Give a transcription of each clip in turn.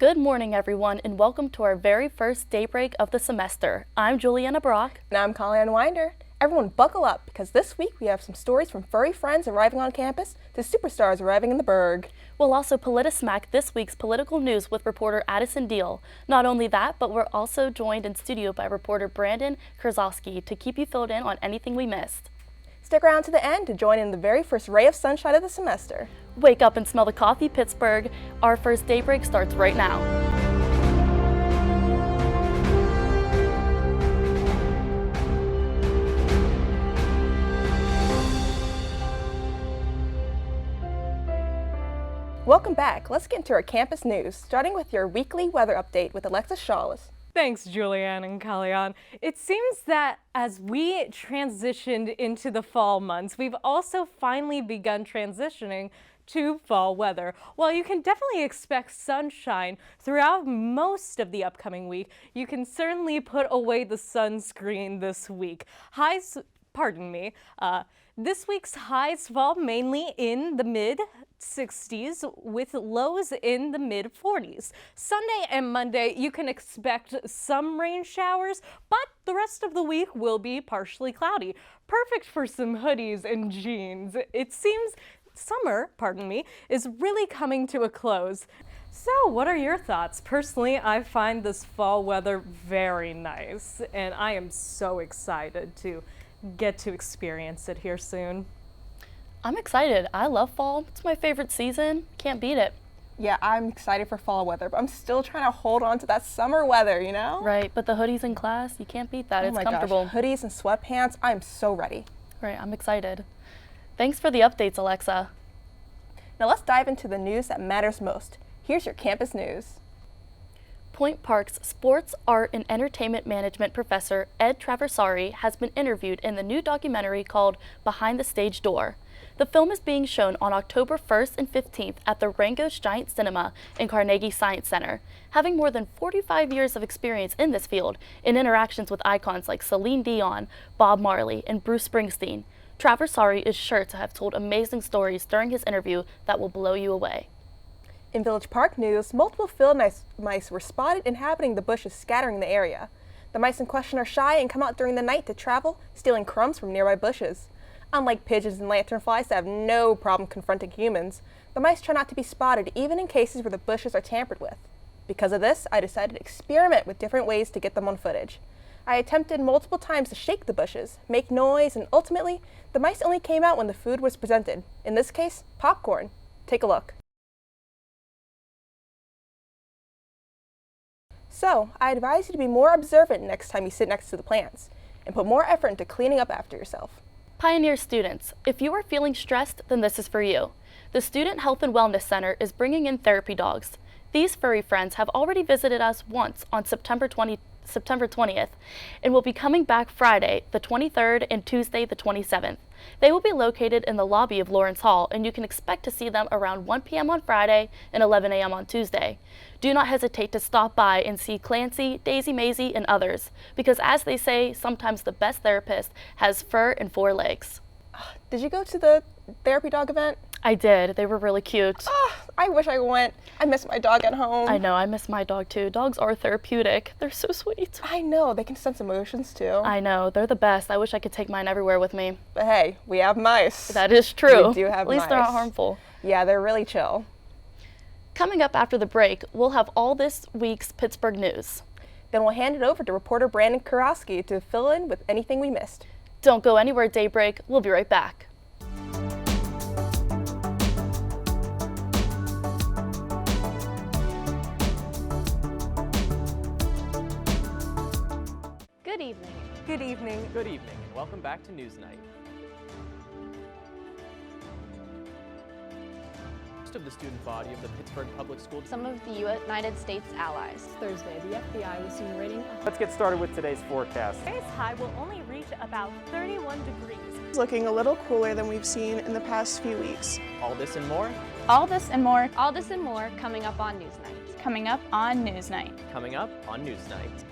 Good morning, everyone, and welcome to our very first Daybreak of the semester. I'm Juliana Brock. And I'm Colleen Winder. Everyone buckle up, because this week we have some stories from furry friends arriving on campus to superstars arriving in the Berg. We'll also politismack this week's political news with reporter Addison Deal. Not only that, but we're also joined in studio by reporter Brandon Kurzowski to keep you filled in on anything we missed. Stick around to the end to join in the very first ray of sunshine of the semester. Wake up and smell the coffee, Pittsburgh. Our first Daybreak starts right now. Welcome back. Let's get into our campus news, starting with your weekly weather update with Alexis Shawless. Thanks, Julianne and Kalyan. It seems that as we transitioned into the fall months, we've also finally begun transitioning to fall weather. While you can definitely expect sunshine throughout most of the upcoming week, you can certainly put away the sunscreen this week. This week's highs fall mainly in the mid-60s with lows in the mid-40s. Sunday and Monday, you can expect some rain showers, but the rest of the week will be partially cloudy. Perfect for some hoodies and jeans. It seems summer, is really coming to a close. So what are your thoughts? Personally, I find this fall weather very nice, and I am so excited to get to experience it here soon. I'm excited. I love fall. It's my favorite season. Can't beat it. Yeah, I'm excited for fall weather, but I'm still trying to hold on to that summer weather, you know? Right, but the hoodies in class, you can't beat that. Oh it's my comfortable. Gosh, hoodies and sweatpants, I'm so ready. Right, I'm excited. Thanks for the updates, Alexa. Now let's dive into the news that matters most. Here's your campus news. Point Park's sports, art, and entertainment management professor Ed Traversari has been interviewed in the new documentary called Behind the Stage Door. The film is being shown on October 1st and 15th at the Rango's Giant Cinema in Carnegie Science Center. Having more than 45 years of experience in this field in interactions with icons like Celine Dion, Bob Marley, and Bruce Springsteen, Traversari is sure to have told amazing stories during his interview that will blow you away. In Village Park news, multiple field mice were spotted inhabiting the bushes scattering the area. The mice in question are shy and come out during the night to travel, stealing crumbs from nearby bushes. Unlike pigeons and lanternflies that have no problem confronting humans, the mice try not to be spotted even in cases where the bushes are tampered with. Because of this, I decided to experiment with different ways to get them on footage. I attempted multiple times to shake the bushes, make noise, and ultimately, the mice only came out when the food was presented. In this case, popcorn. Take a look. So, I advise you to be more observant next time you sit next to the plants, and put more effort into cleaning up after yourself. Pioneer students, if you are feeling stressed, then this is for you. The Student Health and Wellness Center is bringing in therapy dogs. These furry friends have already visited us once on September 20th and will be coming back Friday, the 23rd, and Tuesday, the 27th. They will be located in the lobby of Lawrence Hall, and you can expect to see them around 1 p.m. on Friday and 11 a.m. on Tuesday. Do not hesitate to stop by and see Clancy, Daisy Maisie, and others, because as they say, sometimes the best therapist has fur and 4 legs. Did you go to the therapy dog event? I did. They were really cute. I wish I went. I miss my dog at home. I know, I miss my dog too. Dogs are therapeutic. They're so sweet. I know, they can sense emotions too. I know, they're the best. I wish I could take mine everywhere with me. But hey, we have mice. That is true. We do have mice. At least they're not harmful. Yeah, they're really chill. Coming up after the break, we'll have all this week's Pittsburgh news. Then we'll hand it over to reporter Brandon Kurzowski to fill in with anything we missed. Don't go anywhere, Daybreak. We'll be right back. Good evening. Good evening. Good evening, and welcome back to Newsnight. Most of the student body of the Pittsburgh Public School. Some of the United States allies. Thursday, the FBI was seen raiding. Let's get started with today's forecast. Today's high will only reach about 31 degrees. It's looking a little cooler than we've seen in the past few weeks. All this and more All this and more All this and more coming up on Newsnight. coming up on Newsnight. coming up on Newsnight.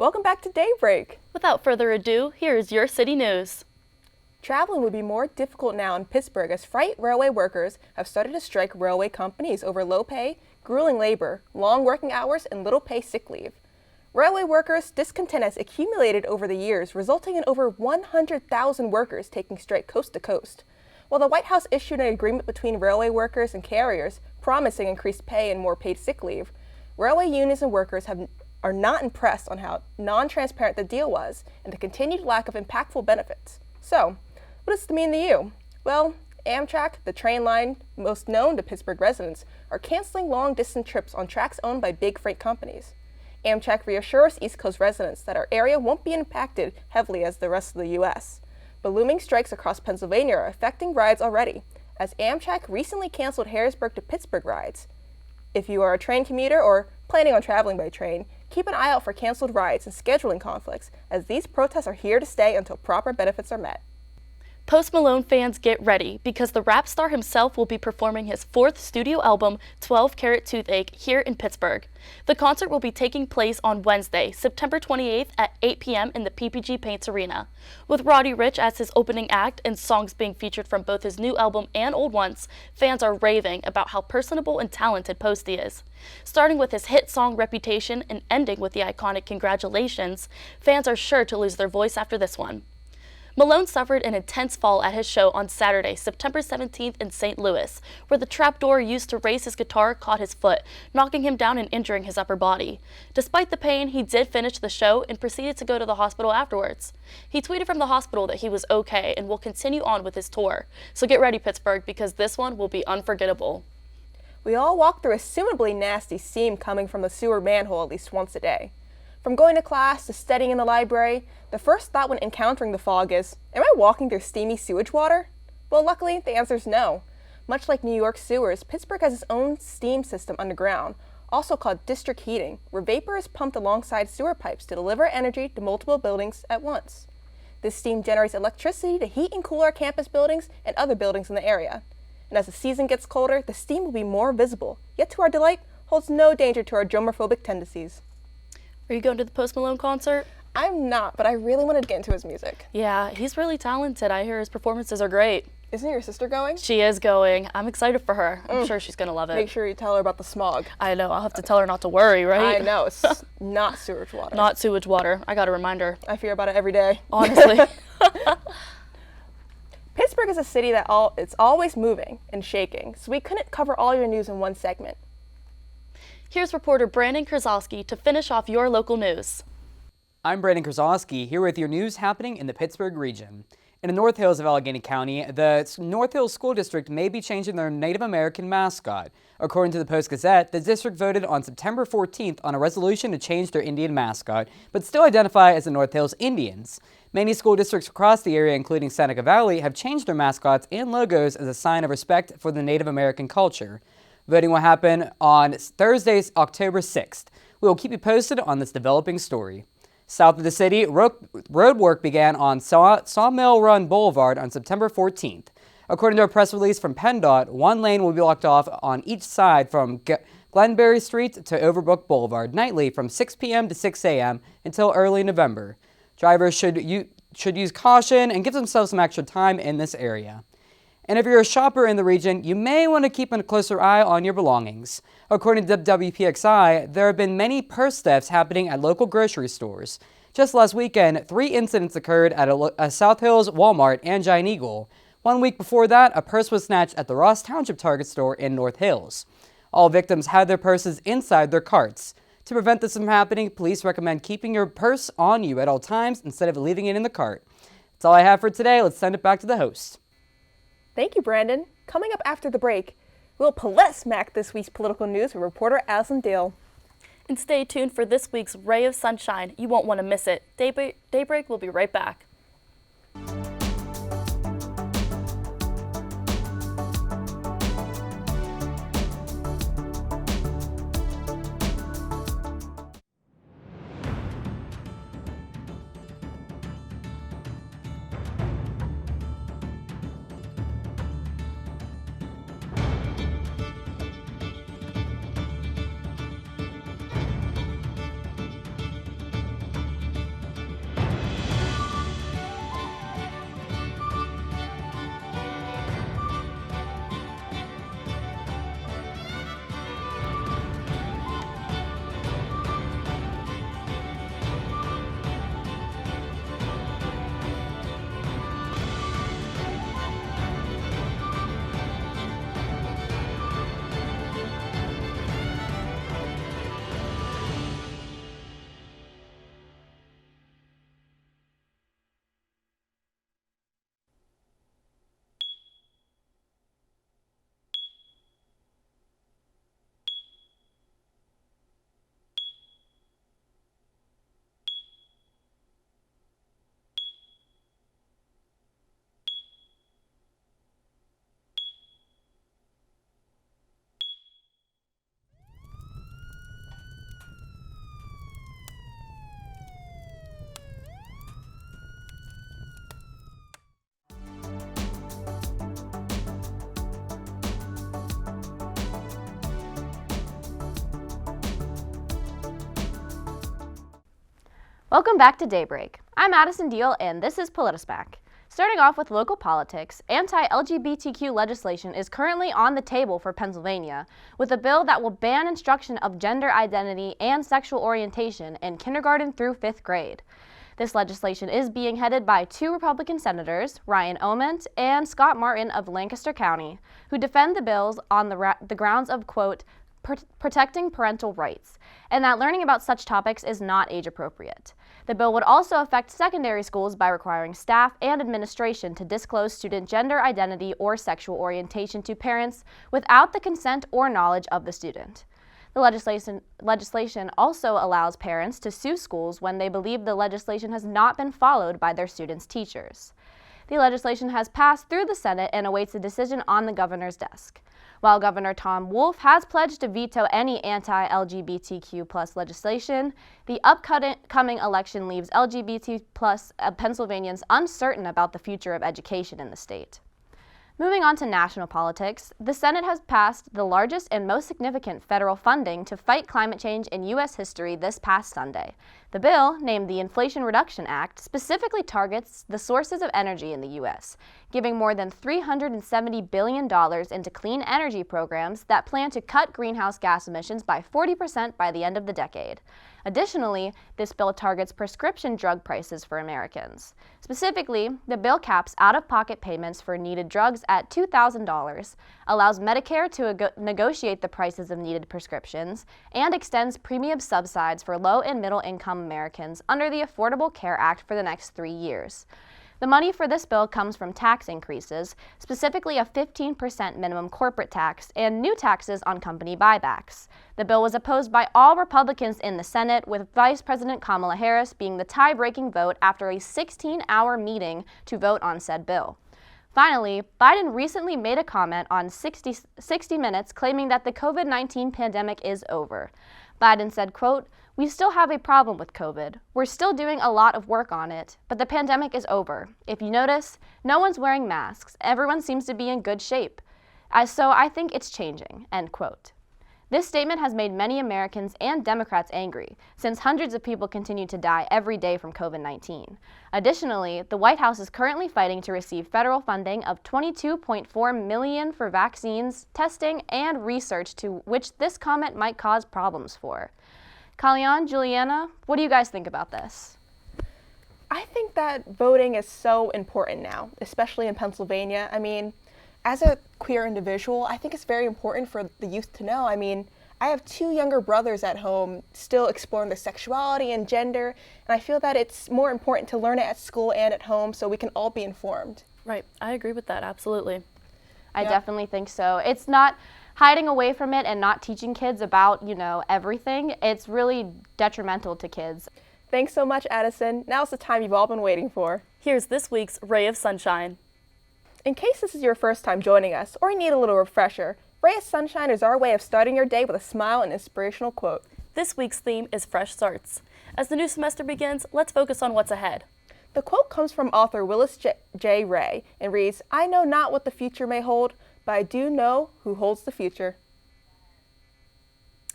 Welcome back to Daybreak. Without further ado, here is your city news. Traveling would be more difficult now in Pittsburgh as freight railway workers have started to strike railway companies over low pay, grueling labor, long working hours, and little pay sick leave. Railway workers' discontent has accumulated over the years, resulting in over 100,000 workers taking strike coast to coast. While the White House issued an agreement between railway workers and carriers promising increased pay and more paid sick leave, railway unions and workers are not impressed on how non-transparent the deal was and the continued lack of impactful benefits. So, what does this mean to you? Well, Amtrak, the train line most known to Pittsburgh residents, are canceling long-distance trips on tracks owned by big freight companies. Amtrak reassures East Coast residents that our area won't be impacted heavily as the rest of the U.S. But looming strikes across Pennsylvania are affecting rides already, as Amtrak recently canceled Harrisburg to Pittsburgh rides. If you are a train commuter or planning on traveling by train, keep an eye out for canceled rides and scheduling conflicts, as these protests are here to stay until proper benefits are met. Post Malone fans, get ready because the rap star himself will be performing his 4th studio album, 12 Carat Toothache, here in Pittsburgh. The concert will be taking place on Wednesday, September 28th at 8 p.m. in the PPG Paints Arena. With Roddy Ricch as his opening act and songs being featured from both his new album and old ones, fans are raving about how personable and talented Posty is. Starting with his hit song Reputation and ending with the iconic Congratulations, fans are sure to lose their voice after this one. Malone suffered an intense fall at his show on Saturday, September 17th in St. Louis, where the trapdoor used to raise his guitar caught his foot, knocking him down and injuring his upper body. Despite the pain, he did finish the show and proceeded to go to the hospital afterwards. He tweeted from the hospital that he was okay and will continue on with his tour. So get ready, Pittsburgh, because this one will be unforgettable. We all walk through a assumably nasty steam coming from the sewer manhole at least once a day. From going to class to studying in the library, the first thought when encountering the fog is, am I walking through steamy sewage water? Well, luckily, the answer is no. Much like New York sewers, Pittsburgh has its own steam system underground, also called district heating, where vapor is pumped alongside sewer pipes to deliver energy to multiple buildings at once. This steam generates electricity to heat and cool our campus buildings and other buildings in the area. And as the season gets colder, the steam will be more visible, yet to our delight, holds no danger to our germophobic tendencies. Are you going to the Post Malone concert? I'm not, but I really wanted to get into his music. Yeah, he's really talented. I hear his performances are great. Isn't your sister going? She is going. I'm excited for her. I'm sure she's going to love it. Make sure you tell her about the smog. I know. I'll have to tell her not to worry, right? I know. It's not sewage water. Not sewage water. I got to remind her. I fear about it every day. Honestly. Pittsburgh is a city that it's always moving and shaking, so we couldn't cover all your news in one segment. Here's reporter Brandon Krasowski to finish off your local news. I'm Brandon Krasowski, here with your news happening in the Pittsburgh region. In the North Hills of Allegheny County, the North Hills School District may be changing their Native American mascot. According to the Post-Gazette, the district voted on September 14th on a resolution to change their Indian mascot, but still identify as the North Hills Indians. Many school districts across the area, including Seneca Valley, have changed their mascots and logos as a sign of respect for the Native American culture. Voting will happen on Thursday, October 6th. We will keep you posted on this developing story. South of the city, road work began on Sawmill Run Boulevard on September 14th. According to a press release from PennDOT, one lane will be blocked off on each side from Glenberry Street to Overbrook Boulevard nightly from 6 p.m. to 6 a.m. until early November. Drivers should use caution and give themselves some extra time in this area. And if you're a shopper in the region, you may want to keep a closer eye on your belongings. According to WPXI, there have been many purse thefts happening at local grocery stores. Just last weekend, 3 incidents occurred at a South Hills Walmart and Giant Eagle. 1 week before that, a purse was snatched at the Ross Township Target store in North Hills. All victims had their purses inside their carts. To prevent this from happening, police recommend keeping your purse on you at all times instead of leaving it in the cart. That's all I have for today. Let's send it back to the host. Thank you, Brandon. Coming up after the break, we'll police-mac this week's political news with reporter Allison Dale. And stay tuned for this week's Ray of Sunshine. You won't want to miss it. Daybreak will be right back. Welcome back to Daybreak. I'm Addison Deal, and this is PolitiSmack. Starting off with local politics, anti-LGBTQ legislation is currently on the table for Pennsylvania, with a bill that will ban instruction of gender identity and sexual orientation in kindergarten through 5th grade. This legislation is being headed by 2 Republican senators, Ryan Oment and Scott Martin of Lancaster County, who defend the bills on the grounds of, quote, protecting parental rights, and that learning about such topics is not age appropriate. The bill would also affect secondary schools by requiring staff and administration to disclose student gender identity or sexual orientation to parents without the consent or knowledge of the student. The legislation also allows parents to sue schools when they believe the legislation has not been followed by their students' teachers. The legislation has passed through the Senate and awaits a decision on the governor's desk. While Governor Tom Wolf has pledged to veto any anti-LGBTQ+ legislation, the upcoming election leaves LGBT+ Pennsylvanians uncertain about the future of education in the state. Moving on to national politics, the Senate has passed the largest and most significant federal funding to fight climate change in U.S. history this past Sunday. The bill, named the Inflation Reduction Act, specifically targets the sources of energy in the U.S., giving more than $370 billion into clean energy programs that plan to cut greenhouse gas emissions by 40% by the end of the decade. Additionally, this bill targets prescription drug prices for Americans. Specifically, the bill caps out-of-pocket payments for needed drugs at $2,000, allows Medicare to negotiate the prices of needed prescriptions, and extends premium subsidies for low and middle-income Americans under the Affordable Care Act for the next 3 years. The money for this bill comes from tax increases, specifically a 15% minimum corporate tax and new taxes on company buybacks. The bill was opposed by all Republicans in the Senate, with Vice President Kamala Harris being the tie-breaking vote after a 16-hour meeting to vote on said bill. Finally, Biden recently made a comment on 60 Minutes claiming that the COVID-19 pandemic is over. Biden said, quote, "We still have a problem with COVID. We're still doing a lot of work on it, but the pandemic is over. If you notice, no one's wearing masks. Everyone seems to be in good shape. So I think it's changing," end quote. This statement has made many Americans and Democrats angry, since hundreds of people continue to die every day from COVID-19. Additionally, the White House is currently fighting to receive federal funding of $22.4 million for vaccines, testing, and research, to which this comment might cause problems for. Kalyan, Juliana, what do you guys think about this? I think that voting is so important now, especially in Pennsylvania. I mean, as a queer individual, I think it's very important for the youth to know. I mean, I have 2 younger brothers at home still exploring their sexuality and gender, and I feel that it's more important to learn it at school and at home so we can all be informed. Right, I agree with that, absolutely. I definitely think so. It's not hiding away from it and not teaching kids about, everything. It's really detrimental to kids. Thanks so much, Addison. Now's the time you've all been waiting for. Here's this week's Ray of Sunshine. In case this is your first time joining us or you need a little refresher, Ray of Sunshine is our way of starting your day with a smile and inspirational quote. This week's theme is fresh starts. As the new semester begins, let's focus on what's ahead. The quote comes from author Willis J. Ray and reads, "I know not what the future may hold, but I do know who holds the future."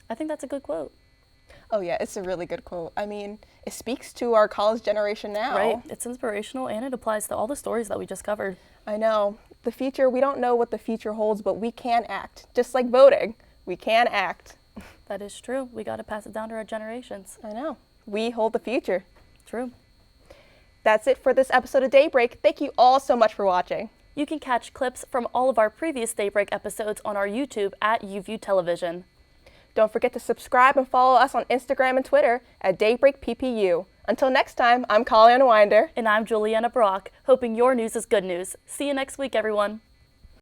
I think that's a good quote. Oh yeah, it's a really good quote. I mean, it speaks to our college generation now. Right, it's inspirational and it applies to all the stories that we just covered. I know. The future, we don't know what the future holds, but we can act. Just like voting, we can act. That is true. We got to pass it down to our generations. I know. We hold the future. True. That's it for this episode of Daybreak. Thank you all so much for watching. You can catch clips from all of our previous Daybreak episodes on our YouTube at UView Television. Don't forget to subscribe and follow us on Instagram and Twitter at Daybreak PPU. Until next time, I'm Kalyan Winder. And I'm Juliana Brock, hoping your news is good news. See you next week, everyone.